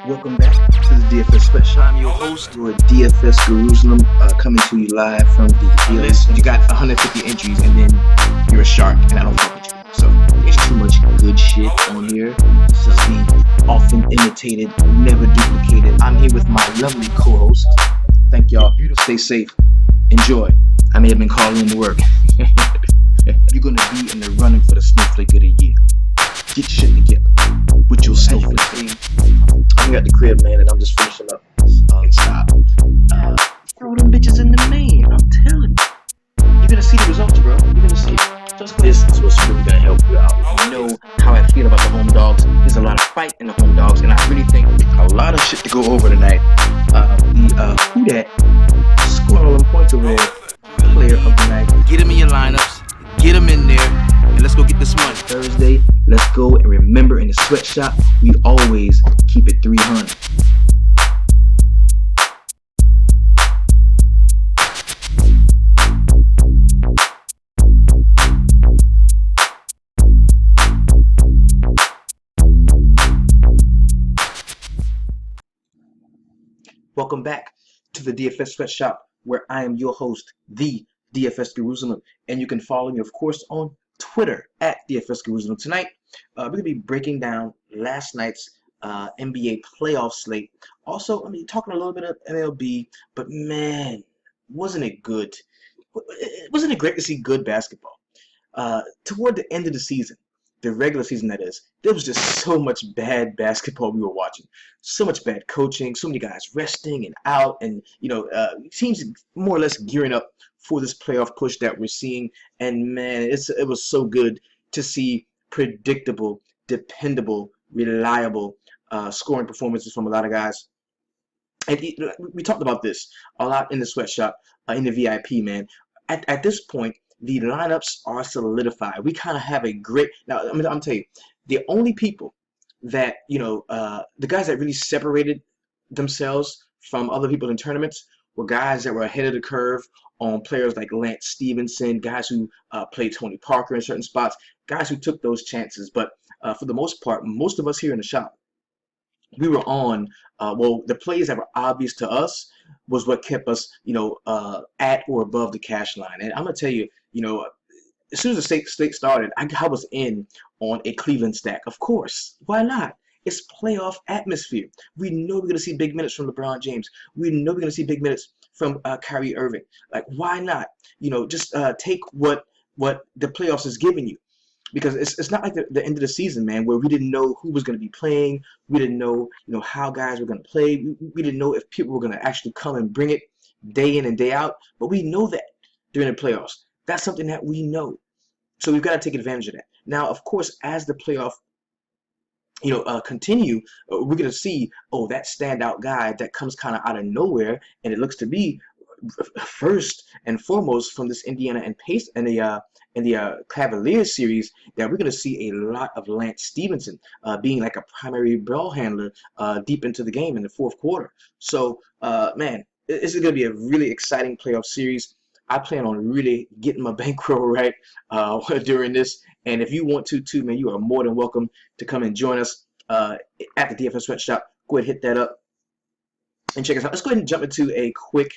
Welcome back to the DFS Sweatshop. I'm your host. Your DFS Jerusalem coming to you live from the Listen, you got 150 entries and then you're a shark and I don't fuck with you. So there's too much good shit on here. This is the often imitated, never duplicated. I'm here with my lovely co-host. Thank y'all. Stay safe. Enjoy. I may have been calling in to work. You're going to be in the running for the Snowflake of the year. Get your shit together with your Snowflake. I'm at the crib, man, and I'm just finishing up. Stop. Throw them bitches in the main. I'm telling you. You're going to see the results, bro. You're going to see it. This is what's really going to help you out. You know how I feel about the home dogs. There's a lot of fight in the home dogs, and I really think a lot of shit to go over tonight. Who that scored all them points over there? Player of the night. Get them in your lineups. Get them in there. And let's go get this money. Thursday, let's go. And remember, in the sweatshop, we always keep it 300. Welcome back to the DFS Sweatshop, where I am your host, the DFS Jerusalem, and you can follow me, of course, on Twitter at DFS Jerusalem. Tonight, we're going to be breaking down last night's NBA playoff slate. Also, talking a little bit of MLB, but man, wasn't it good? Wasn't it great to see good basketball? Toward the end of the season, the regular season that is, there was just so much bad basketball we were watching. So much bad coaching, so many guys resting and out, and teams more or less gearing up for this playoff push that we're seeing. And man, it was so good to see predictable, dependable, reliable scoring performances from a lot of guys. And we talked about this a lot in the sweatshop, in the VIP, man. At this point, the lineups are solidified. We kind of have a great. Now, I'm telling you, the only people that, the guys that really separated themselves from other people in tournaments were guys that were ahead of the curve on players like Lance Stevenson, guys who played Tony Parker in certain spots, guys who took those chances. But for the most part, most of us here in the shop, we were on, the plays that were obvious to us was what kept us, at or above the cash line. And I'm going to tell you, as soon as the slate started, I was in on a Cleveland stack. Of course. Why not? It's playoff atmosphere. We know we're going to see big minutes from LeBron James. We know we're going to see big minutes from Kyrie Irving. Like, why not? Just take what the playoffs is giving you. Because it's not like the end of the season, man, where we didn't know who was going to be playing. We didn't know, how guys were going to play. We didn't know if people were going to actually come and bring it day in and day out. But we know that during the playoffs. That's something that we know. So we've got to take advantage of that. Now, of course, as the playoff, continue, we're going to see, that standout guy that comes kind of out of nowhere, and it looks to be first and foremost from this Indiana and Pace and the Cavaliers series, that we're going to see a lot of Lance Stevenson being like a primary ball handler deep into the game in the fourth quarter. So, man, this is going to be a really exciting playoff series. I plan on really getting my bankroll right during this. And if you want to too, man, you are more than welcome to come and join us at the DFS Sweatshop. Go ahead, hit that up and check us out. Let's go ahead and jump into a quick,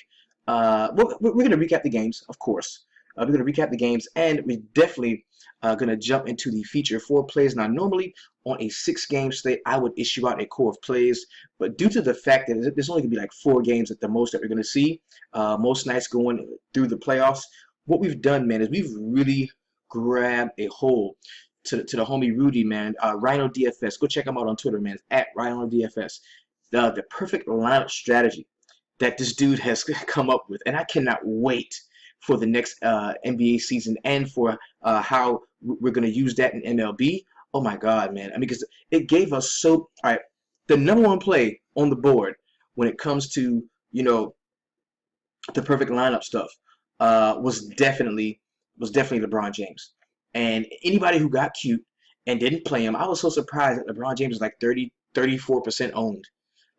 we're going to recap the games, of course. We're going to recap the games, and we're definitely going to jump into the feature 4 plays. Now, normally on a 6-game slate, I would issue out a core of plays, but due to the fact that there's only going to be like 4 games at the most that we're going to see, most nights going through the playoffs, what we've done, man, is we've really grabbed a hold to the homie Rudy, man, Rhino DFS. Go check him out on Twitter, man, at Rhino DFS. The perfect lineup strategy that this dude has come up with, and I cannot wait for the next NBA season and for how we're going to use that in MLB. Oh my God, man. Because it gave us all right, the number 1 play on the board when it comes to, the perfect lineup stuff was definitely LeBron James. And anybody who got cute and didn't play him, I was so surprised that LeBron James was like 34% owned.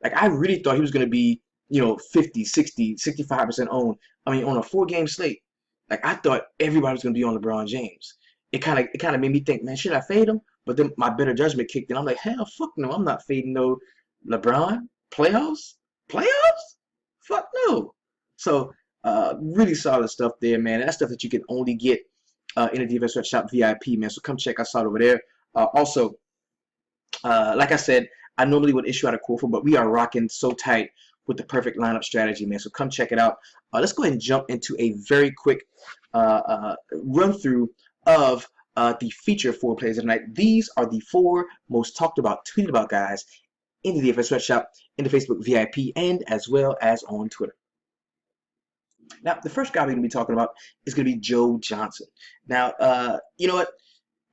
Like, I really thought he was going to be, 50, 60, 65% owned. On a 4-game slate, like, I thought everybody was going to be on LeBron James. It kind of made me think, man, should I fade him? But then my better judgment kicked in. I'm like, hell, fuck no, I'm not fading no LeBron? Playoffs? Playoffs? Fuck no. So really solid stuff there, man. That's stuff that you can only get in the DFS Sweatshop VIP, man. So come check us out over there. Also, like I said, I normally would issue out a quote, but we are rocking so tight with the perfect lineup strategy, man. So come check it out. Let's go ahead and jump into a very quick run through of the feature 4 plays of the night. These are the 4 most talked about, tweeted about guys in the DFS Sweatshop, in the Facebook VIP, and as well as on Twitter. Now, the first guy we're going to be talking about is going to be Joe Johnson. Now, you know what?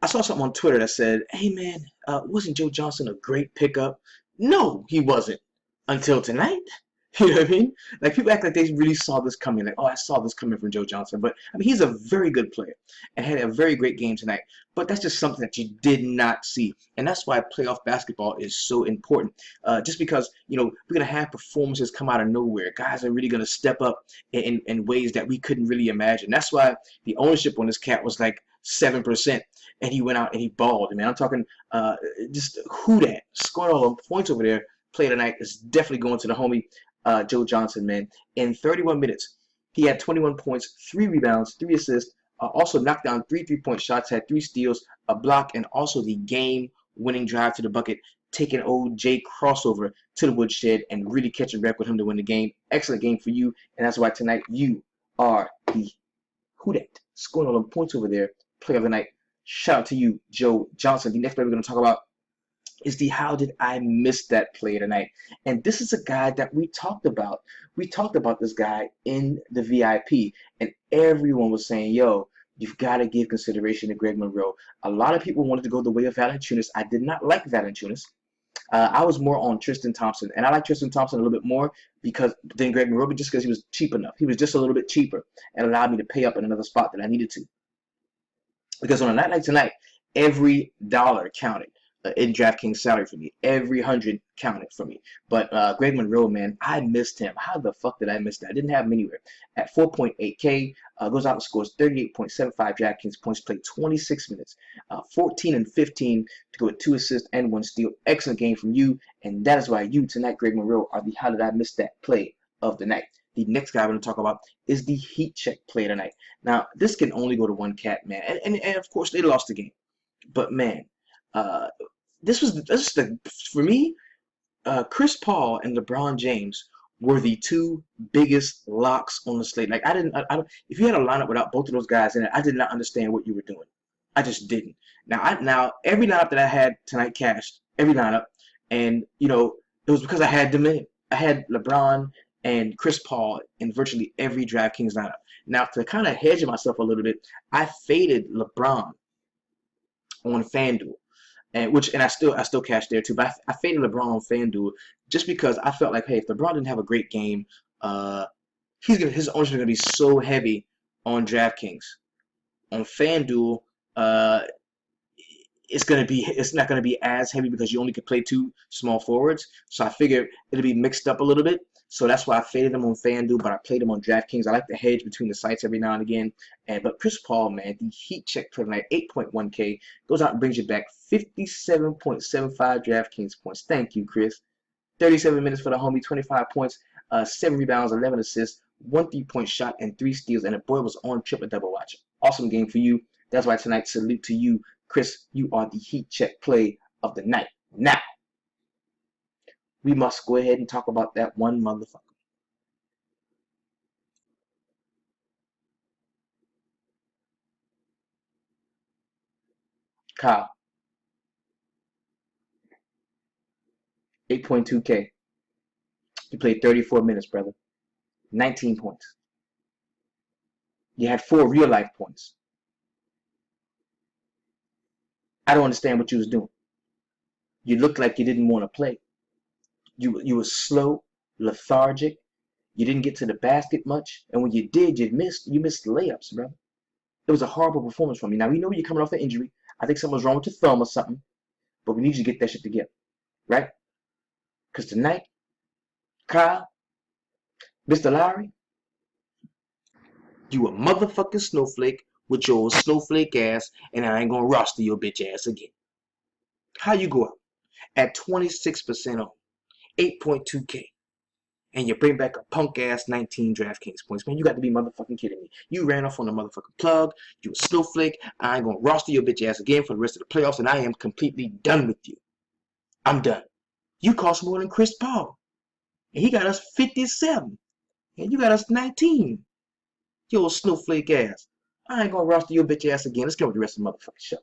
I saw something on Twitter that said, hey, man, wasn't Joe Johnson a great pickup? No, he wasn't until tonight. You know what I mean? Like, people act like they really saw this coming. Like, oh, I saw this coming from Joe Johnson. But, I mean, he's a very good player and had a very great game tonight. But that's just something that you did not see. And that's why playoff basketball is so important. Just because, you know, we're going to have performances come out of nowhere. Guys are really going to step up in ways that we couldn't really imagine. That's why the ownership on this cat was like 7%. And he went out and he balled. I mean, I'm talking just who that scored all the points over there. Play tonight is definitely going to the homie Joe Johnson, man. In 31 minutes, he had 21 points, 3 rebounds, 3 assists, also knocked down 3 3-point shots, had 3 steals, a block, and also the game-winning drive to the bucket, taking old Jay crossover to the woodshed and really catching rep with him to win the game. Excellent game for you, and that's why tonight you are the who that scoring all the points over there. Player of the night. Shout out to you, Joe Johnson. The next player we're going to talk about is the how did I miss that play tonight? And this is a guy that we talked about. We talked about this guy in the VIP, and everyone was saying, yo, you've got to give consideration to Greg Monroe. A lot of people wanted to go the way of Valanciunas. I did not like Valanciunas. I was more on Tristan Thompson, and I like Tristan Thompson a little bit more than Greg Monroe, but just because he was cheap enough. He was just a little bit cheaper and allowed me to pay up in another spot that I needed to. Because on a night like tonight, every dollar counted in DraftKings salary for me. Every 100 counted for me. But Greg Monroe, man, I missed him. How the fuck did I miss that? I didn't have him anywhere. At 4.8K, goes out and scores 38.75 DraftKings points, played 26 minutes, 14 and 15 to go with 2 assists and 1 steal. Excellent game from you. And that is why you tonight, Greg Monroe, are the how did I miss that play of the night. The next guy I'm going to talk about is the heat check play tonight. Now, this can only go to one cat, man. And of course, they lost the game. But, man, this is for me, Chris Paul and LeBron James were the 2 biggest locks on the slate. Like, if you had a lineup without both of those guys in it, I did not understand what you were doing. I just didn't. Now, every lineup that I had tonight cashed, every lineup, and, you know, it was because I had them in it. I had LeBron and Chris Paul in virtually every DraftKings lineup. Now, to kind of hedge myself a little bit, I faded LeBron on FanDuel, and I still cashed there too. But I faded LeBron on FanDuel just because I felt like, hey, if LeBron didn't have a great game, his ownership is gonna be so heavy on DraftKings. On FanDuel, it's not gonna be as heavy because you only could play 2 small forwards. So I figured it'll be mixed up a little bit. So that's why I faded him on FanDuel, but I played him on DraftKings. I like to hedge between the sites every now and again. But Chris Paul, man, the heat check for tonight, 8.1K, goes out and brings you back 57.75 DraftKings points. Thank you, Chris. 37 minutes for the homie, 25 points, 7 rebounds, 11 assists, 1 3-point shot, and 3 steals. And the boy was on triple-double watch. Awesome game for you. That's why tonight, salute to you, Chris. You are the heat check play of the night. Now, we must go ahead and talk about that one motherfucker. Kyle. 8.2K. You played 34 minutes, brother. 19 points. You had 4 real-life points. I don't understand what you was doing. You looked like you didn't want to play. You were slow, lethargic. You didn't get to the basket much, and when you did, you missed layups, bro. It was a horrible performance from you. Now we know you're coming off an injury. I think something's wrong with your thumb or something, but we need you to get that shit together, right? Because tonight, Kyle, Mr. Lowry, you a motherfucking snowflake with your snowflake ass, and I ain't gonna roster your bitch ass again. How you go out at 26% on? 8.2K. And you bring back a punk ass 19 DraftKings points. Man, you got to be motherfucking kidding me. You ran off on the motherfucking plug. You a snowflake. I ain't gonna roster your bitch ass again for the rest of the playoffs, and I am completely done with you. I'm done. You cost more than Chris Paul. And he got us 57. And you got us 19. You old snowflake ass. I ain't gonna roster your bitch ass again. Let's go with the rest of the motherfucking show.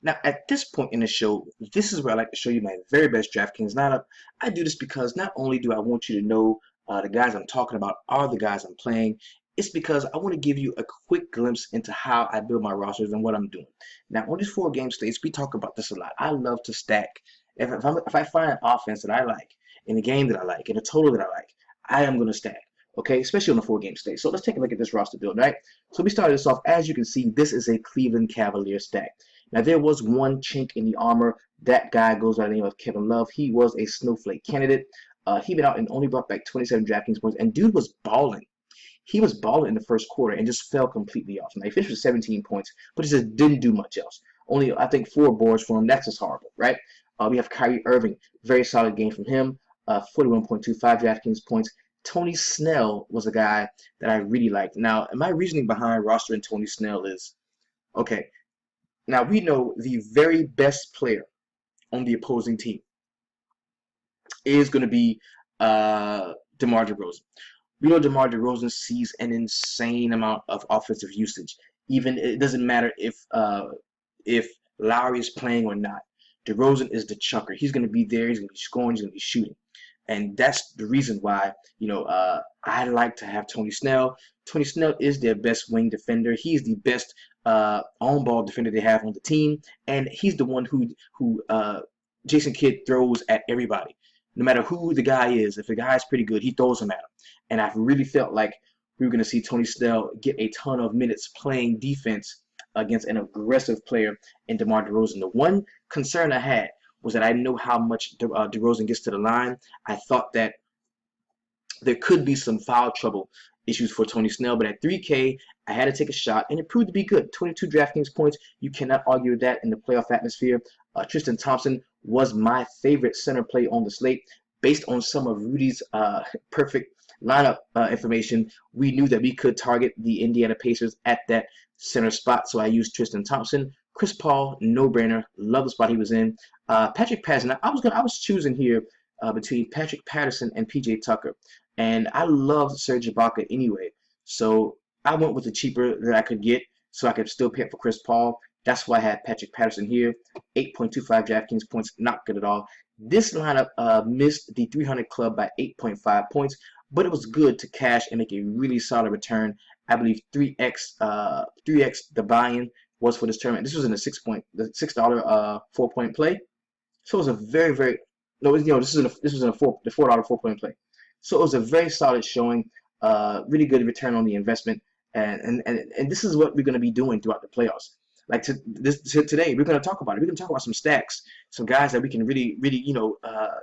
Now, at this point in the show, this is where I like to show you my very best DraftKings lineup. I do this because not only do I want you to know the guys I'm talking about are the guys I'm playing, it's because I want to give you a quick glimpse into how I build my rosters and what I'm doing. Now, on these 4-game states, we talk about this a lot. I love to stack. If I find an offense that I like, in a game that I like, in a total that I like, I am going to stack. Okay, especially on the 4-game state. So let's take a look at this roster build, right? So we started this off. As you can see, this is a Cleveland Cavaliers stack. Now, there was one chink in the armor. That guy goes by the name of Kevin Love. He was a snowflake candidate. He been out and only brought back 27 DraftKings points. And dude was balling. He was balling in the first quarter and just fell completely off. Now, he finished with 17 points, but he just didn't do much else. Only, I think, 4 boards for him. That's just horrible, right? We have Kyrie Irving. Very solid game from him. 41.25 DraftKings points. Tony Snell was a guy that I really liked. Now, my reasoning behind rostering Tony Snell is, okay, now we know the very best player on the opposing team is going to be DeMar DeRozan. We know DeMar DeRozan sees an insane amount of offensive usage. Even it doesn't matter if Lowry is playing or not. DeRozan is the chucker. He's going to be there. He's going to be scoring. He's going to be shooting. And that's the reason why, I like to have Tony Snell. Tony Snell is their best wing defender. He's the best on-ball defender they have on the team. And he's the one who Jason Kidd throws at everybody. No matter who the guy is, if the guy is pretty good, he throws them at him. And I've really felt like we were going to see Tony Snell get a ton of minutes playing defense against an aggressive player in DeMar DeRozan. The one concern I had was that I know how much DeRozan gets to the line. I thought that there could be some foul trouble issues for Tony Snell, but at 3K, I had to take a shot, and it proved to be good. 22 DraftKings points. You cannot argue with that in the playoff atmosphere. Tristan Thompson was my favorite center play on the slate. Based on some of Rudy's perfect lineup information, we knew that we could target the Indiana Pacers at that center spot, so I used Tristan Thompson. Chris Paul, no-brainer. Love the spot he was in. Patrick Patterson. I was choosing here between Patrick Patterson and PJ Tucker, and I loved Serge Ibaka anyway. So I went with the cheaper that I could get, so I could still pay up for Chris Paul. That's why I had Patrick Patterson here. 8.25 DraftKings points, not good at all. This lineup missed the 300 club by 8.5 points, but it was good to cash and make a really solid return. I believe 3x the buy-in was for this tournament. This was in the $6 4-point play. So it was a very, very this was in the $4 4-point play. So it was a very solid showing, really good return on the investment, and this is what we're going to be doing throughout the playoffs. Like today, we're going to talk about it. We're going to talk about some stacks, some guys that we can really,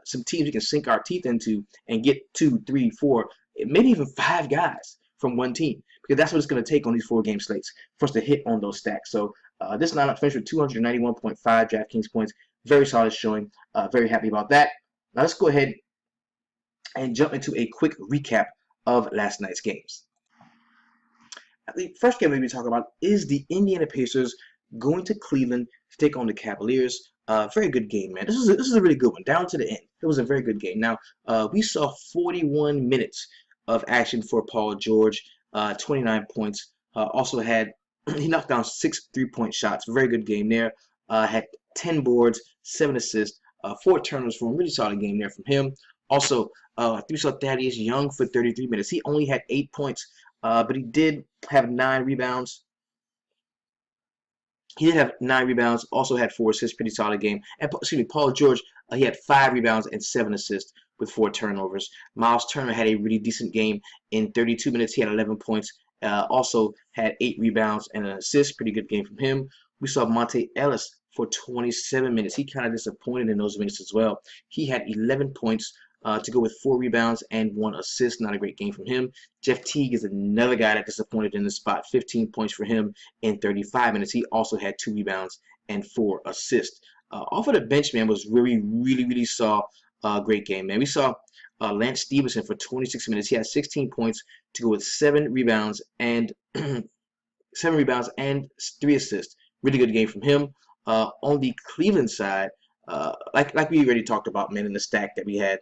some teams we can sink our teeth into and get 2, 3, 4, maybe even 5 guys from one team, because that's what it's going to take on these 4-game slates for us to hit on those stacks. So this lineup finished with 291.5 DraftKings points. Very solid showing. Very happy about that. Now let's go ahead and jump into a quick recap of last night's games. The first game we're going to be talking about is the Indiana Pacers going to Cleveland to take on the Cavaliers. Very good game, man. This is a really good one. Down to the end, it was a very good game. Now, we saw 41 minutes of action for Paul George, 29 points. Also had, he knocked down 6 3-point shots. Very good game there. Had 10 boards, 7 assists, 4 turnovers for him. Really solid game there from him. Also, we saw Thaddeus Young for 33 minutes. He only had 8 points, but he did have 9 rebounds. He did have 9 rebounds, also had 4 assists, pretty solid game. And Paul George, he had 5 rebounds and 7 assists with 4 turnovers. Miles Turner had a really decent game. In 32 minutes, he had 11 points. Also had 8 rebounds and an assist, pretty good game from him. We saw Monte Ellis for 27 minutes. He kind of disappointed in those minutes as well. He had 11 points to go with 4 rebounds and 1 assist. Not a great game from him. Jeff Teague is another guy that disappointed in the spot. 15 points for him in 35 minutes. He also had 2 rebounds and 4 assists. Off of the bench, man, was really saw great game, man. We saw Lance Stevenson for 26 minutes. He had 16 points to go with 7 rebounds and 3 assists. Really good game from him. On the Cleveland side, like we already talked about, man, in the stack that we had,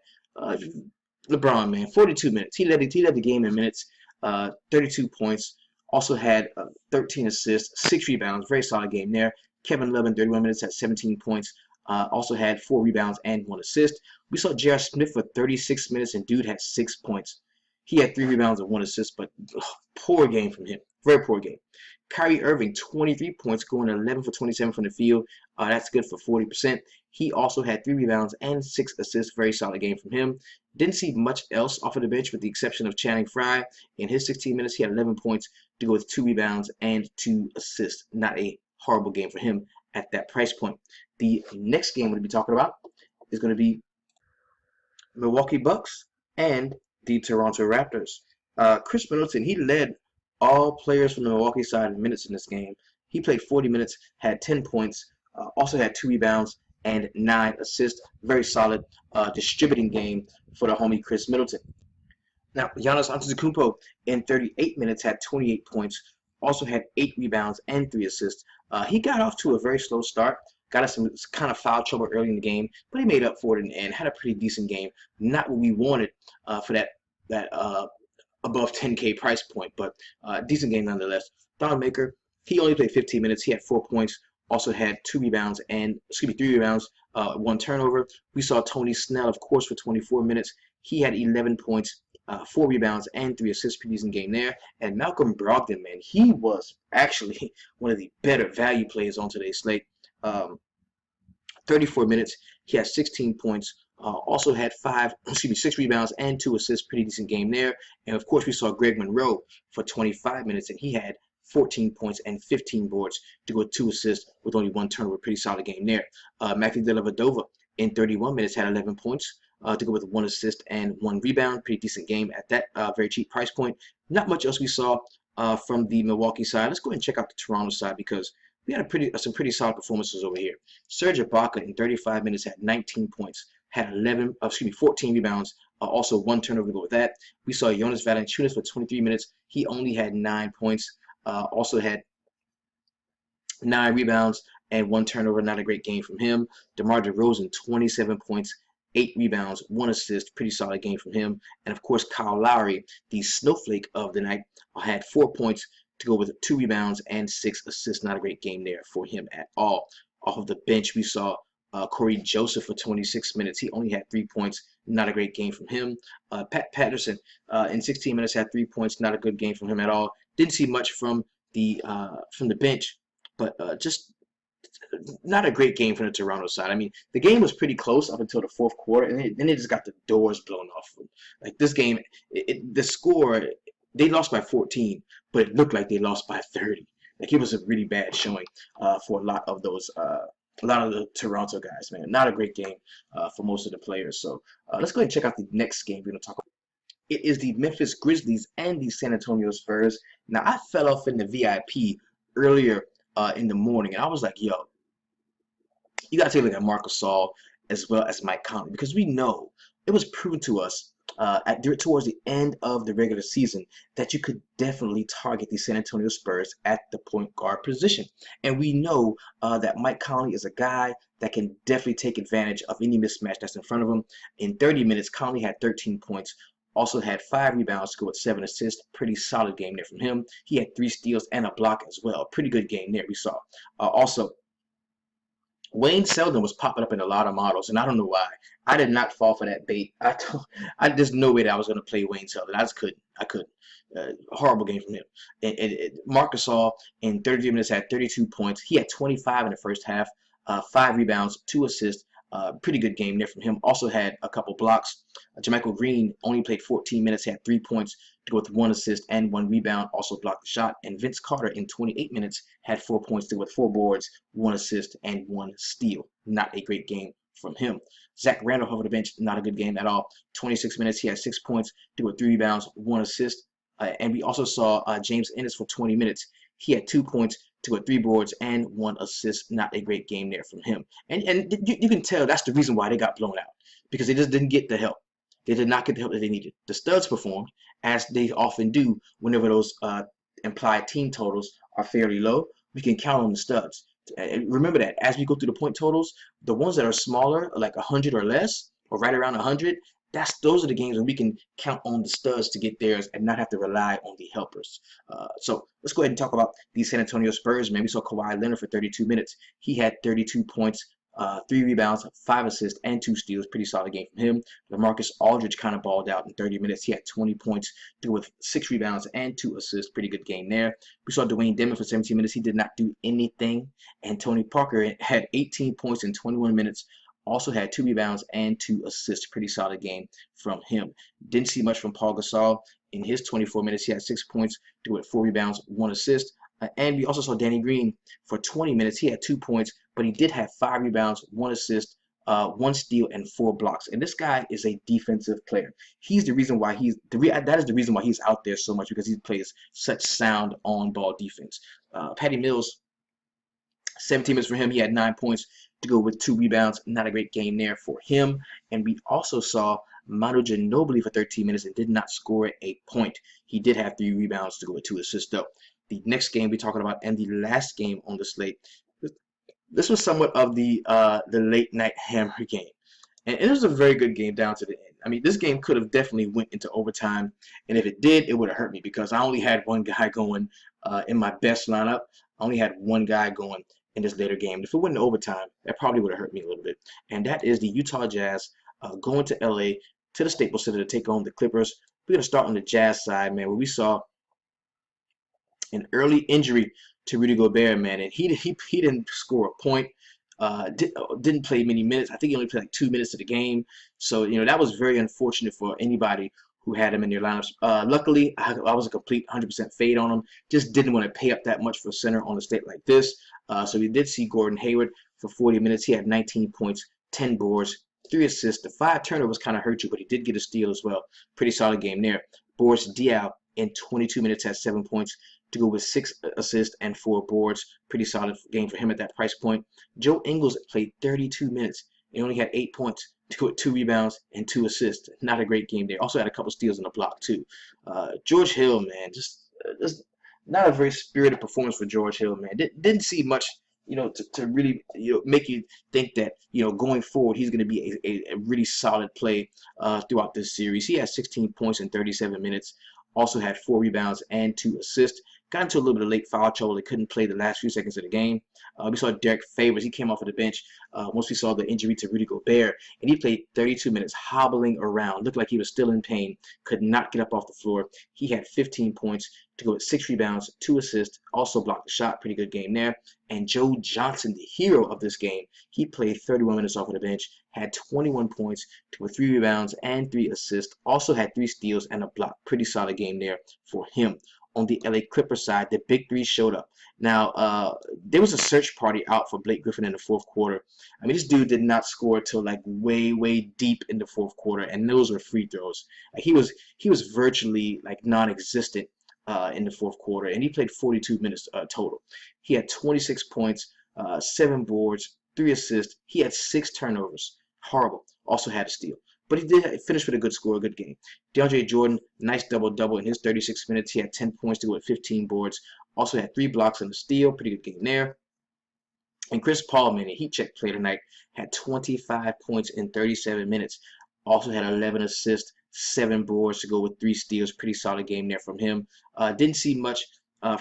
LeBron, man, 42 minutes. He led the game in minutes, 32 points. Also had 13 assists, 6 rebounds. Very solid game there. Kevin Love in 31 minutes had 17 points. Also had 4 rebounds and 1 assist. We saw J.R. Smith for 36 minutes, and dude had 6 points. He had 3 rebounds and 1 assist, but poor game from him. Very poor game. Kyrie Irving, 23 points, going 11 for 27 from the field. That's good for 40%. He also had 3 rebounds and 6 assists. Very solid game from him. Didn't see much else off of the bench with the exception of Channing Frye. In his 16 minutes, he had 11 points to go with 2 rebounds and 2 assists. Not a horrible game for him at that price point. The next game we're going to be talking about is going to be Milwaukee Bucks and the Toronto Raptors. Chris Middleton, he led all players from the Milwaukee side in minutes in this game. He played 40 minutes, had 10 points, also had 2 rebounds and 9 assists. Very solid distributing game for the homie Chris Middleton. Now, Giannis Antetokounmpo in 38 minutes had 28 points, also had 8 rebounds and 3 assists. He got off to a very slow start, got us some kind of foul trouble early in the game, but he made up for it in the end, had a pretty decent game. Not what we wanted for that above 10K price point, but decent game nonetheless. Thon Maker, he only played 15 minutes. He had 4 points, also had 3 rebounds, 1 turnover. We saw Tony Snell, of course, for 24 minutes. He had 11 points, 4 rebounds, and 3 assists. Pretty decent game there. And Malcolm Brogdon, man, he was actually one of the better value players on today's slate. 34 minutes. He had 16 points. Also had 6 rebounds and 2 assists. Pretty decent game there. And of course, we saw Greg Monroe for 25 minutes, and he had 14 points and 15 boards to go with 2 assists with only 1 turnover. Pretty solid game there. Matthew Dellavedova in 31 minutes had 11 points to go with 1 assist and 1 rebound. Pretty decent game at that very cheap price point. Not much else we saw from the Milwaukee side. Let's go ahead and check out the Toronto side because we had some pretty solid performances over here. Serge Ibaka in 35 minutes had 19 points, had 14 rebounds, also 1 turnover to go with that. We saw Jonas Valanciunas for 23 minutes. He only had 9 points, also had 9 rebounds and 1 turnover. Not a great game from him. DeMar DeRozan, 27 points, 8 rebounds, 1 assist. Pretty solid game from him. And of course, Kyle Lowry, the snowflake of the night, had 4 points to go with 2 rebounds and 6 assists. Not a great game there for him at all. Off of the bench, we saw Corey Joseph for 26 minutes. He only had 3 points. Not a great game from him. Pat Patterson in 16 minutes had 3 points. Not a good game from him at all. Didn't see much from the bench, but just not a great game from the Toronto side. I mean, the game was pretty close up until the 4th quarter, and then they just got the doors blown off. Like this game, the score, they lost by 14, but it looked like they lost by 30. Like it was a really bad showing for a lot of the Toronto guys, man. Not a great game for most of the players. So let's go ahead and check out the next game we're going to talk about. It is the Memphis Grizzlies and the San Antonio Spurs. Now, I fell off in the VIP earlier in the morning, and I was like, yo, you got to take a look at Marc Gasol as well as Mike Conley, because we know it was proven to us towards the end of the regular season that you could definitely target the San Antonio Spurs at the point guard position. And we know that Mike Conley is a guy that can definitely take advantage of any mismatch that's in front of him. In 30 minutes, Conley had 13 points, also had 5 rebounds to go with 7 assists. Pretty solid game there from him. He had 3 steals and a block as well. Pretty good game there we saw. Also, Wayne Selden was popping up in a lot of models, and I don't know why. I did not fall for that bait. There's no way that I was going to play Wayne Selden. I just couldn't. I couldn't. Horrible game from him. Marc Gasol in 33 minutes had 32 points. He had 25 in the first half, 5 rebounds, 2 assists. Pretty good game there from him. Also had a couple blocks. JaMychal Green only played 14 minutes, had 3 points to go with 1 assist and 1 rebound, also blocked the shot. And Vince Carter in 28 minutes had 4 points to go with 4 boards, 1 assist, and 1 steal. Not a great game from him. Zach Randolph over the bench, not a good game at all. 26 minutes, he had 6 points to go with 3 rebounds, 1 assist. And we also saw James Ennis for 20 minutes. He had 2 points to a 3 boards and 1 assist. Not a great game there from him. And you can tell that's the reason why they got blown out, because they just didn't get the help. They did not get the help that they needed. The studs performed, as they often do whenever those implied team totals are fairly low. We can count on the studs. And remember that as we go through the point totals, the ones that are smaller, like 100 or less, or right around 100, those are the games where we can count on the studs to get theirs and not have to rely on the helpers. So let's go ahead and talk about the San Antonio Spurs, man. We saw Kawhi Leonard for 32 minutes. He had 32 points, 3 rebounds, 5 assists, and 2 steals. Pretty solid game from him. LaMarcus Aldridge kind of balled out in 30 minutes. He had 20 points with 6 rebounds and 2 assists. Pretty good game there. We saw Dwayne Dedmon for 17 minutes. He did not do anything. And Tony Parker had 18 points in 21 minutes. Also had 2 rebounds and 2 assists. Pretty solid game from him. Didn't see much from Paul Gasol. In his 24 minutes, he had 6 points with 4 rebounds, 1 assist. And we also saw Danny Green for 20 minutes. He had 2 points, but he did have 5 rebounds, 1 assist, 1 steal, and 4 blocks. And this guy is a defensive player. He's the reason why that is the reason why he's out there so much, because he plays such sound on-ball defense. Patty Mills, 17 minutes for him. He had 9 points to go with 2 rebounds. Not a great game there for him. And we also saw Manu Ginobili for 13 minutes and did not score a point. He did have 3 rebounds to go with 2 assists, though. The next game we're talking about, and the last game on the slate, this was somewhat of the late night hammer game, and it was a very good game down to the end. I mean, this game could have definitely went into overtime, and if it did, it would have hurt me, because I only had one guy going in my best lineup. I only had one guy going in this later game. If it went into overtime, that probably would have hurt me a little bit. And that is the Utah Jazz going to LA, to the Staples Center, to take on the Clippers. We're gonna start on the Jazz side, man, where we saw an early injury to Rudy Gobert, man, and he didn't score a point. Didn't play many minutes. I think he only played like 2 minutes of the game. So that was very unfortunate for anybody who had him in their lineups. Luckily, I was a complete 100% fade on him. Just didn't want to pay up that much for center on a slate like this. So we did see Gordon Hayward for 40 minutes. He had 19 points, 10 boards, 3 assists. The 5 turnovers kind of hurt you, but he did get a steal as well. Pretty solid game there. Boris Diaw in 22 minutes had 7 points to go with 6 assists and 4 boards. Pretty solid game for him at that price point. Joe Ingles played 32 minutes and only had 8 points to go with 2 rebounds and 2 assists. Not a great game there. Also had a couple steals in the block too. George Hill, man, just not a very spirited performance for George Hill, man. Didn't see much, to really make you think that going forward he's going to be a really solid play throughout this series. He had 16 points in 37 minutes. Also had 4 rebounds and 2 assists. Got into a little bit of late foul trouble. They couldn't play the last few seconds of the game. We saw Derek Favors. He came off of the bench once we saw the injury to Rudy Gobert, and he played 32 minutes hobbling around. Looked like he was still in pain. Could not get up off the floor. He had 15 points to go with 6 rebounds, 2 assists. Also blocked the shot. Pretty good game there. And Joe Johnson, the hero of this game, he played 31 minutes off of the bench, had 21 points to with 3 rebounds and 3 assists. Also had 3 steals and a block. Pretty solid game there for him. On the LA Clippers side, the big 3 showed up. Now, there was a search party out for Blake Griffin in the 4th quarter. I mean, this dude did not score till like way, way deep in the 4th quarter, and those were free throws. He was virtually like non-existent in the 4th quarter, and he played 42 minutes total. He had 26 points, 7 boards, 3 assists. He had 6 turnovers. Horrible. Also had a steal. But he did finish with a good score, a good game. DeAndre Jordan, nice double-double in his 36 minutes. He had 10 points to go with 15 boards. Also had 3 blocks and a steal. Pretty good game there. And Chris Paul, man, a heat check play tonight, had 25 points in 37 minutes. Also had 11 assists, 7 boards to go with 3 steals. Pretty solid game there from him. Didn't see much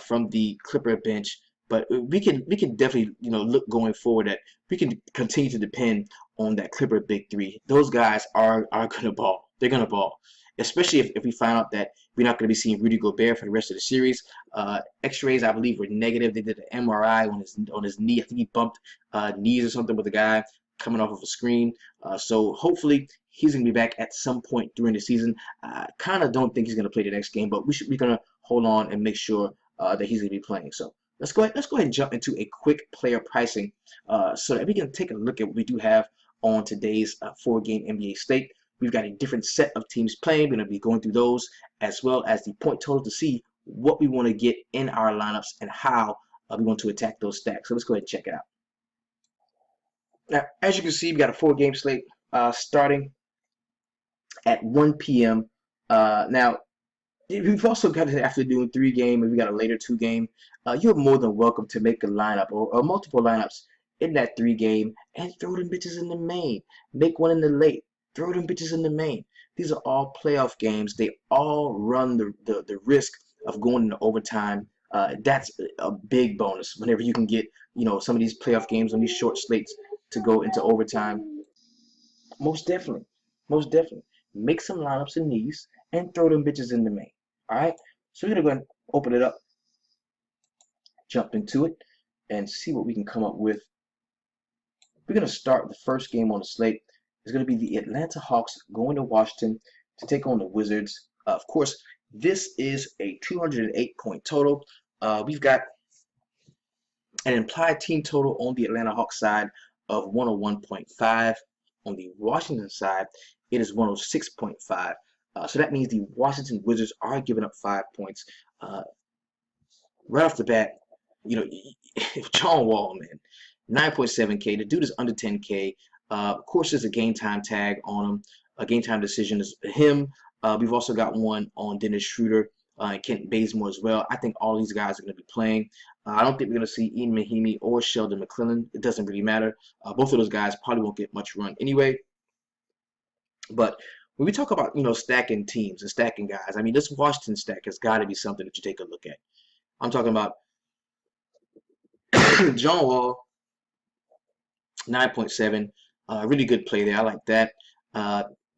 from the Clipper bench, but we can definitely look going forward that we can continue to depend on that Clipper big 3. Those guys are gonna ball. They're gonna ball, especially if we find out that we're not gonna be seeing Rudy Gobert for the rest of the series. X-rays, I believe, were negative. They did an MRI on his knee. I think he bumped knees or something with a guy coming off of a screen. So hopefully he's gonna be back at some point during the season. I kind of don't think he's gonna play the next game, but we're gonna hold on and make sure that he's gonna be playing. So let's go ahead and jump into a quick player pricing so that we can take a look at what we do have on today's 4-game NBA slate. We've got a different set of teams playing. We're going to be going through those as well as the point total to see what we want to get in our lineups and how we want to attack those stacks. So let's go ahead and check it out. Now, as you can see, we got a 4-game slate starting at 1 p.m. Now, we've also got it after doing 3-game, and we got a later 2-game. You're more than welcome to make a lineup or multiple lineups in that 3-game and throw them bitches in the main. Make one in the late. Throw them bitches in the main. These are all playoff games. They all run the risk of going into overtime. That's a big bonus whenever you can get, some of these playoff games on these short slates to go into overtime. Most definitely. Most definitely. Make some lineups in these and throw them bitches in the main. All right? So we're going to go and open it up, jump into it, and see what we can come up with. We're going to start the first game on the slate. It's going to be the Atlanta Hawks going to Washington to take on the Wizards. Of course, this is a 208-point total. We've got an implied team total on the Atlanta Hawks side of 101.5. On the Washington side, it is 106.5. So that means the Washington Wizards are giving up 5 points. Right off the bat, John Wall, man, 9.7K. The dude is under 10K. Of course, there's a game time tag on him. A game time decision is him. We've also got one on Dennis Schroeder and Kent Bazemore as well. I think all these guys are going to be playing. I don't think we're going to see Ian Mahimi or Sheldon McClellan. It doesn't really matter. Both of those guys probably won't get much run anyway. But when we talk about, stacking teams and stacking guys, I mean, this Washington stack has got to be something that you take a look at. I'm talking about John Wall, 9.7. Really good play there. I like that.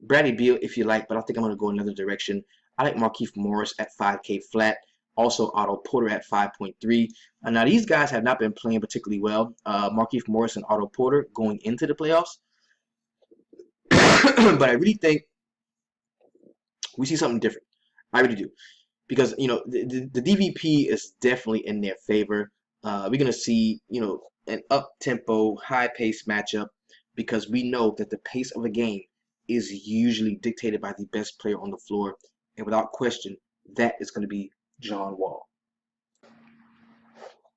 Bradley Beal, if you like, but I think I'm going to go another direction. I like Markieff Morris at 5K flat. Also, Otto Porter at 5.3. Now, these guys have not been playing particularly well. Markieff Morris and Otto Porter going into the playoffs. But I really think we see something different. I really do. Because, the DVP is definitely in their favor. We're going to see, an up-tempo, high-paced matchup because we know that the pace of a game is usually dictated by the best player on the floor. And without question, that is going to be John Wall.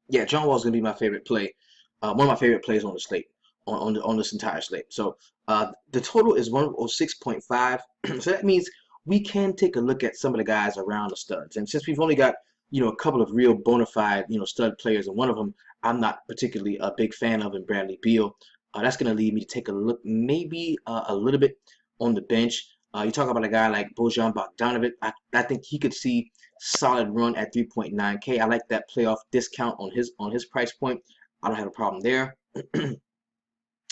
Yeah, John Wall is going to be my favorite play. One of my favorite plays on the slate, on this entire slate. So the total is 106.5. So that means we can take a look at some of the guys around the studs. And since we've only got, a couple of real bona fide, stud players, and one of them I'm not particularly a big fan of in Bradley Beal, that's going to lead me to take a look maybe a little bit on the bench. You talk about a guy like Bojan Bogdanovic. I think he could see solid run at 3.9K. I like that playoff discount on his price point. I don't have a problem there. And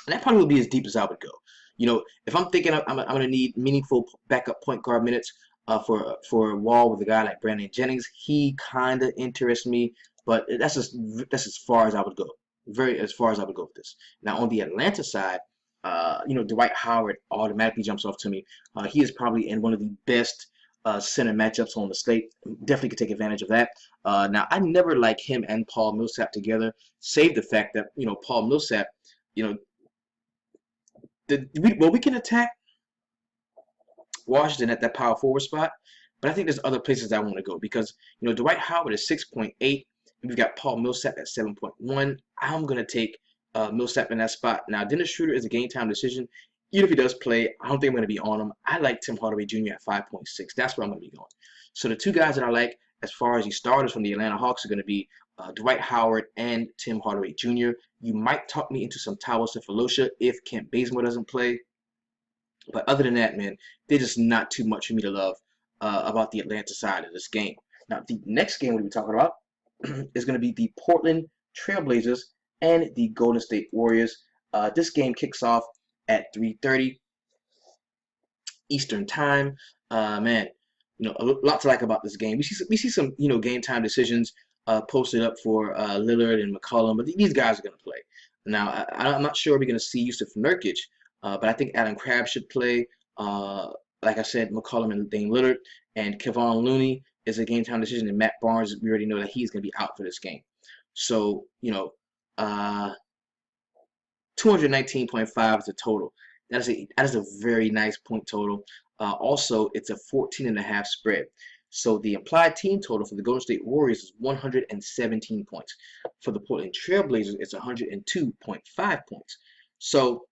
that probably would be as deep as I would go. If I'm thinking I'm going to need meaningful backup point guard minutes for Wall with a guy like Brandon Jennings, he kind of interests me, but that's as far as I would go. As far as I would go with this. Now on the Atlanta side, Dwight Howard automatically jumps off to me. He is probably in one of the best center matchups on the slate. Definitely could take advantage of that. Now I never like him and Paul Millsap together, save the fact that Paul Millsap, we can attack Washington at that power forward spot, but I think there's other places I want to go because Dwight Howard is 6.8, and we've got Paul Millsap at 7.1. I'm gonna take Millsap in that spot. Now Dennis Schroeder is a game time decision. Even if he does play, I don't think I'm gonna be on him. I like Tim Hardaway Jr. at 5.6. That's where I'm gonna be going. So the two guys that I like as far as the starters from the Atlanta Hawks are gonna be Dwight Howard and Tim Hardaway Jr. You might talk me into some Towel Cephalosha if Kent Bazemore doesn't play. But other than that, man, they're just not too much for me to love about the Atlanta side of this game. Now, the next game we'll be talking about is going to be the Portland Trailblazers and the Golden State Warriors. This game kicks off at 3:30 Eastern Time. Man, a lot to like about this game. We see some game time decisions posted up for Lillard and McCollum, but these guys are going to play. Now, I'm not sure we're going to see Yusuf Nurkic. But I think Adam Crabbe should play. Like I said, McCollum and Dame Lillard. And Kevon Looney is a game time decision. And Matt Barnes, we already know that he's going to be out for this game. So, 219.5 is the total. That is a very nice point total. Also, it's a 14.5 spread. So the implied team total for the Golden State Warriors is 117 points. For the Portland Trailblazers, it's 102.5 points. So,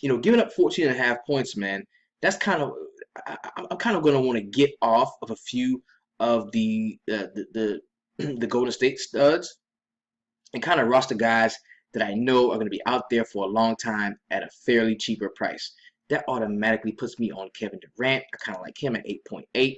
giving up 14.5 points, man, that's kind of, I'm kind of going to want to get off of a few of the the Golden State studs and kind of roster guys that I know are going to be out there for a long time at a fairly cheaper price. That automatically puts me on Kevin Durant. I kind of like him at 8.8.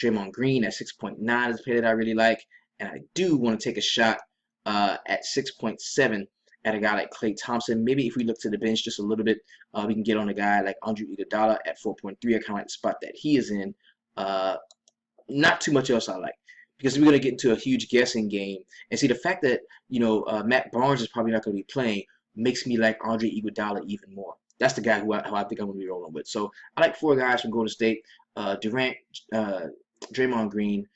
Draymond Green at 6.9 is a player that I really like. And I do want to take a shot at 6.7 at a guy like Klay Thompson. Maybe if we look to the bench just a little bit, we can get on a guy like Andre Iguodala at 4.3. I kind of like the spot that he is in. Not too much else I like, because we're going to get into a huge guessing game. And see, the fact that, Matt Barnes is probably not going to be playing makes me like Andre Iguodala even more. That's the guy who I think I'm going to be rolling with. So I like 4 guys from Golden State: Durant, Draymond Green,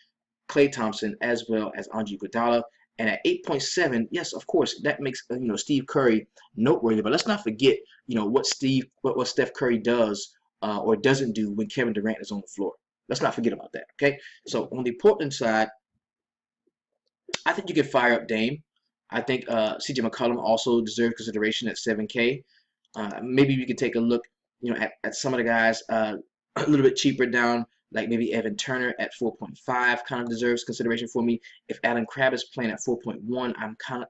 Klay Thompson, as well as Andre Iguodala. And at 8.7, yes, of course, that makes Steve Curry noteworthy. But let's not forget, what Steph Curry does or doesn't do when Kevin Durant is on the floor. Let's not forget about that. Okay. So on the Portland side, I think you can fire up Dame. I think CJ McCollum also deserves consideration at 7K. Maybe we could take a look, at some of the guys a little bit cheaper down, like maybe Evan Turner at 4.5 kind of deserves consideration for me. If Alan Crabb is playing at 4.1,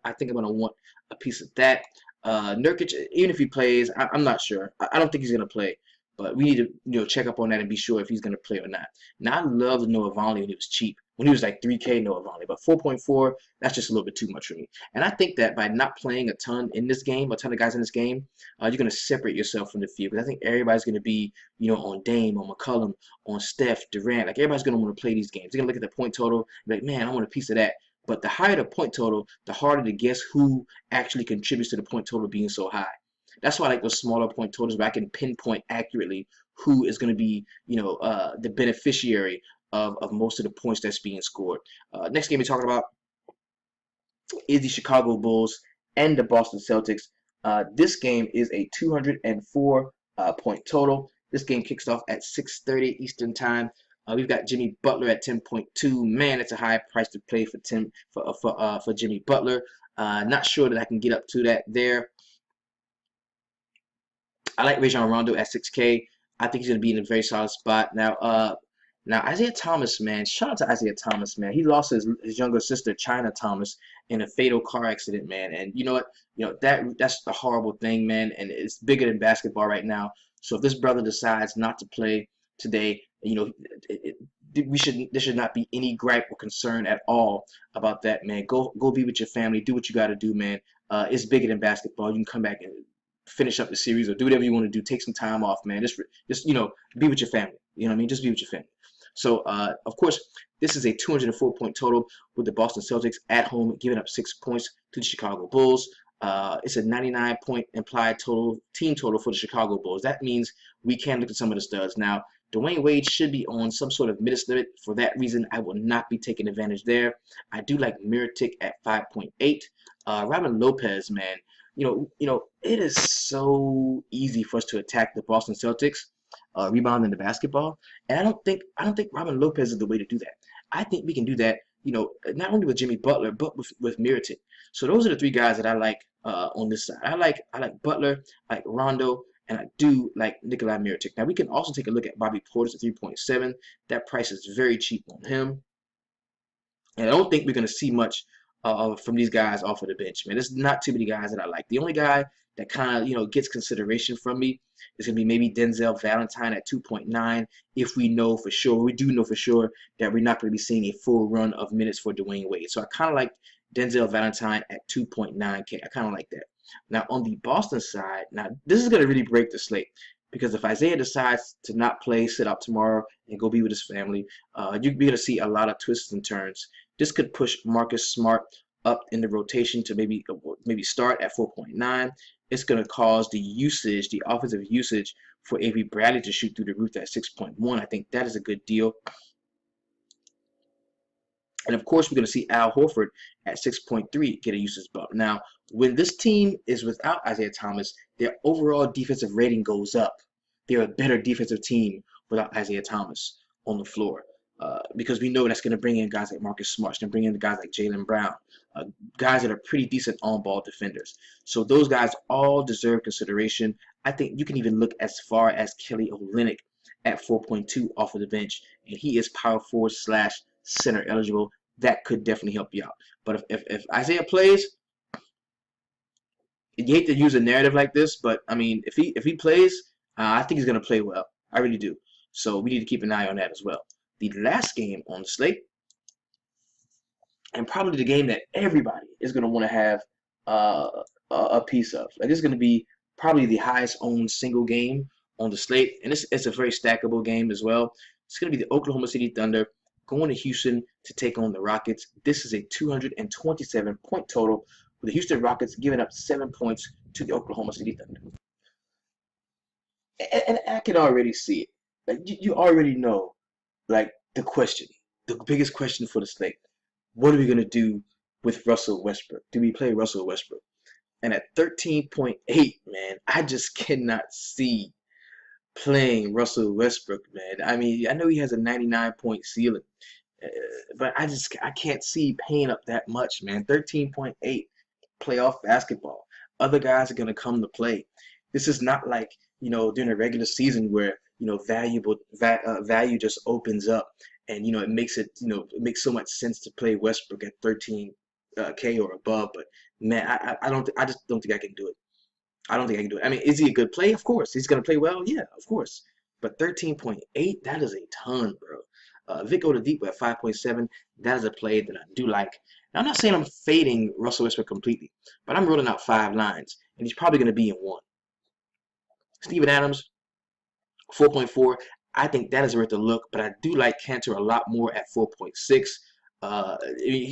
I think I'm gonna want a piece of that. Nurkic, even if he plays, I'm not sure. I don't think he's gonna play, but we need to check up on that and be sure if he's gonna play or not. Now I loved Noah Vonleh when he was cheap. When he was like 3K Noah Vonleh, but 4.4, that's just a little bit too much for me. And I think that by not playing a ton in this game, a ton of guys in this game, you're going to separate yourself from the field. Because I think everybody's going to be, on Dame, on McCollum, on Steph, Durant. Like, everybody's going to want to play these games. They're going to look at the point total and be like, man, I want a piece of that. But the higher the point total, the harder to guess who actually contributes to the point total being so high. That's why I like those smaller point totals, where I can pinpoint accurately who is going to be, the beneficiary of most of the points that's being scored. Next game we're talking about is the Chicago Bulls and the Boston Celtics. This game is a 204 point total. This game kicks off at 6:30 Eastern Time. We've got Jimmy Butler at 10.2. Man, it's a high price to play for Jimmy Butler. Not sure that I can get up to that there. I like Rajon Rondo at 6K. I think he's going to be in a very solid spot. Now, Isaiah Thomas, man, shout out to Isaiah Thomas, man. He lost his younger sister, China Thomas, in a fatal car accident, man. And you know what? That's a horrible thing, man. And it's bigger than basketball right now. So if this brother decides not to play today, there should not be any gripe or concern at all about that, man. Go be with your family. Do what you got to do, man. It's bigger than basketball. You can come back and finish up the series or do whatever you want to do. Take some time off, man. Just be with your family. You know what I mean? Just be with your family. So, of course, this is a 204 point total with the Boston Celtics at home giving up 6 points to the Chicago Bulls. It's a 99 point implied team total for the Chicago Bulls. That means we can look at some of the studs. Now, Dwayne Wade should be on some sort of minutes limit. For that reason, I will not be taking advantage there. I do like Mirotic at 5.8. Robin Lopez, man, it is so easy for us to attack the Boston Celtics. Rebounding the basketball, and I don't think Robin Lopez is the way to do that. I think we can do that, not only with Jimmy Butler but with Mirotic. So those are the 3 guys that I like on this side. I like Butler, I like Rondo, and I do like Nikolai Mirotic. Now we can also take a look at Bobby Portis at 3.7. That price is very cheap on him, and I don't think we're going to see much from these guys off of the bench, man. There's not too many guys that I like. The only guy that kind of, gets consideration from me is going to be maybe Denzel Valentine at 2.9 if we know for sure. We do know for sure that we're not going to be seeing a full run of minutes for Dwayne Wade. So I kind of like Denzel Valentine at 2.9K. I kind of like that. Now, on the Boston side, this is going to really break the slate, because if Isaiah decides to not play, sit out tomorrow, and go be with his family, you're going to see a lot of twists and turns. This could push Marcus Smart up in the rotation to maybe start at 4.9. It's going to cause the offensive usage for Avery Bradley to shoot through the roof at 6.1. I think that is a good deal. And of course, we're going to see Al Horford at 6.3 get a usage bump. Now, when this team is without Isaiah Thomas, their overall defensive rating goes up. They're a better defensive team without Isaiah Thomas on the floor. because we know that's going to bring in guys like Marcus Smart, it's going to bring in the guys like Jaylen Brown, guys that are pretty decent on-ball defenders. So those guys all deserve consideration. I think you can even look as far as Kelly Olynyk at 4.2 off of the bench, and he is power forward / center eligible. That could definitely help you out. But if Isaiah plays, you hate to use a narrative like this, but I mean, if he plays, I think he's going to play well. I really do. So we need to keep an eye on that as well. The last game on the slate, and probably the game that everybody is going to want to have a piece of. Like, this is going to be probably the highest owned single game on the slate, and it's a very stackable game as well. It's going to be the Oklahoma City Thunder going to Houston to take on the Rockets. This is a 227-point total, with the Houston Rockets giving up 7 points to the Oklahoma City Thunder. And I can already see it. Like, you already know, like, the biggest question for the slate. What are we going to do with Russell Westbrook? Do we play Russell Westbrook? And at 13.8, man, I just cannot see playing Russell Westbrook, man. I mean, I know he has a 99-point ceiling, but I can't see paying up that much, man. 13.8, playoff basketball. Other guys are going to come to play. This is not like, during a regular season where, value just opens up, and, it makes it makes so much sense to play Westbrook at 13K or above. But man, I just don't think I can do it. I don't think I can do it. I mean, is he a good play? Of course. He's going to play well? Yeah, of course. But 13.8, that is a ton, bro. Vic Oladipo at 5.7, that is a play that I do like. Now, I'm not saying I'm fading Russell Westbrook completely, but I'm rolling out 5 lines, and he's probably going to be in 1. Steven Adams, 4.4. I think that is worth a look, but I do like Cantor a lot more at 4.6.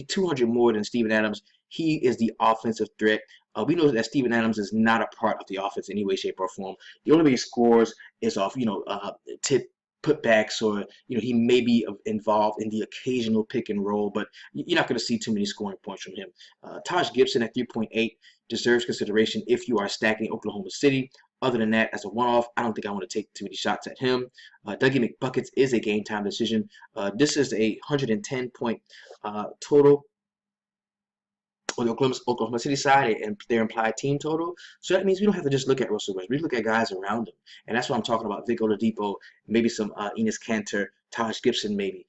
200 more than Steven Adams. He is the offensive threat. We know that Steven Adams is not a part of the offense in any way, shape, or form. The only way he scores is off, tip putbacks, or he may be involved in the occasional pick and roll, but you're not going to see too many scoring points from him. Taj Gibson at 3.8 deserves consideration if you are stacking Oklahoma City. Other than that, as a one-off, I don't think I want to take too many shots at him. Dougie McBuckets is a game-time decision. This is a 110-point total on the Oklahoma City side, and their implied team total. So that means we don't have to just look at Russell Westbrook. We look at guys around him. And that's what I'm talking about. Vic Oladipo, maybe some Enes Kanter, Taj Gibson maybe.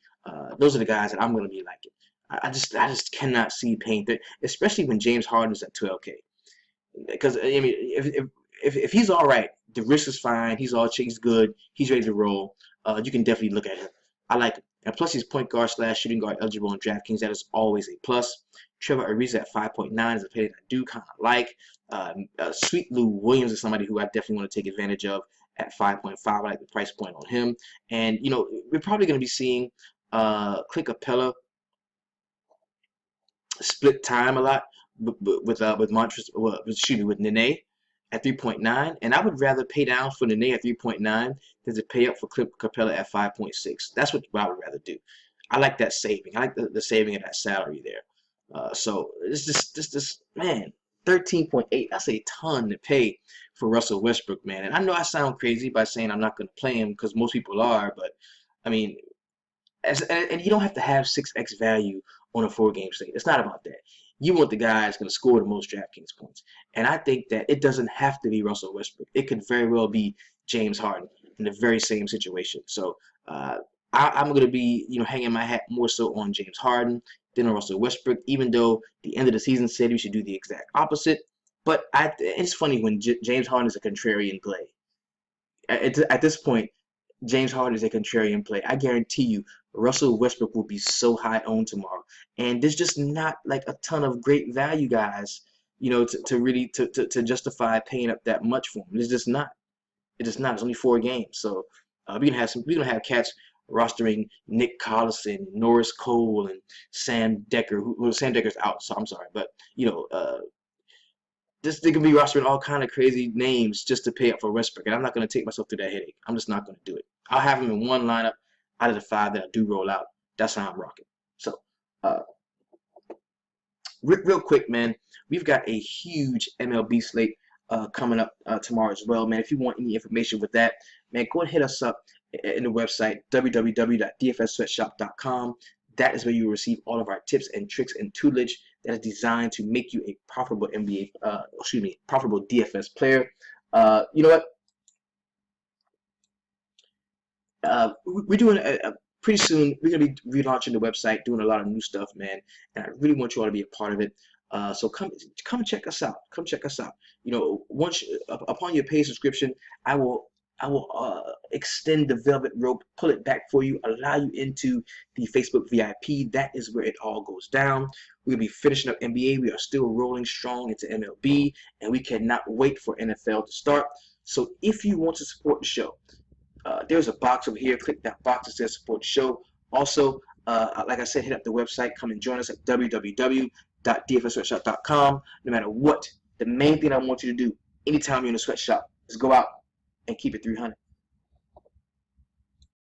Those are the guys that I'm going to be liking. I just cannot see paying that, especially when James Harden is at 12K. Because, I mean, if he's all right, the risk is fine. He's good. He's ready to roll. You can definitely look at him. I like him. And plus, he's point guard / shooting guard eligible on DraftKings. That is always a plus. Trevor Ariza at 5.9 is a player that I do kind of like. Sweet Lou Williams is somebody who I definitely want to take advantage of at 5.5. I like the price point on him. And, we're probably going to be seeing Clint Capella split time a lot with Nene at 3.9, and I would rather pay down for Nene at 3.9 than to pay up for Clint Capella at 5.6. That's what I would rather do. I like that saving. I like the saving of that salary there. So it's just man, 13.8. That's a ton to pay for Russell Westbrook, man. And I know I sound crazy by saying I'm not going to play him, because most people are, but I mean, and you don't have to have 6x value on a 4-game slate. It's not about that. You want the guy that's going to score the most DraftKings points. And I think that it doesn't have to be Russell Westbrook. It could very well be James Harden in the very same situation. So I'm going to be, hanging my hat more so on James Harden than on Russell Westbrook, even though the end of the season said we should do the exact opposite. But it's funny when James Harden is a contrarian play. At this point, James Harden is a contrarian play. I guarantee you, Russell Westbrook will be so high owned tomorrow, and there's just not like a ton of great value guys, to really justify paying up that much for him. It's just not. It's only 4 games, so we're gonna have cats rostering Nick Collison, Norris Cole, and Sam Decker. Sam Decker's out, so I'm sorry, but they can be rostering all kind of crazy names just to pay up for Westbrook, and I'm not going to take myself through that headache. I'm just not going to do it. I'll have him in one lineup out of the 5 that I do roll out. That's how I'm rocking. So, real quick, man, we've got a huge MLB slate coming up tomorrow as well, man. If you want any information with that, man, go and hit us up in the website www.dfssweatshop.com. That is where you will receive all of our tips and tricks and tutelage that is designed to make you a profitable profitable DFS player. You know what? We're doing pretty soon. We're gonna be relaunching the website, doing a lot of new stuff, man. And I really want you all to be a part of it. So come check us out. Come check us out. You know, once upon your paid subscription, I will extend the velvet rope, pull it back for you, allow you into the Facebook VIP. That is where it all goes down. We'll be finishing up NBA. We are still rolling strong into MLB, and we cannot wait for NFL to start. So if you want to support the show, there's a box over here. Click that box that says support the show. Also, like I said, hit up the website. Come and join us at www.dfssweatshop.com. No matter what, the main thing I want you to do anytime you're in a sweatshop is go out and keep it 300.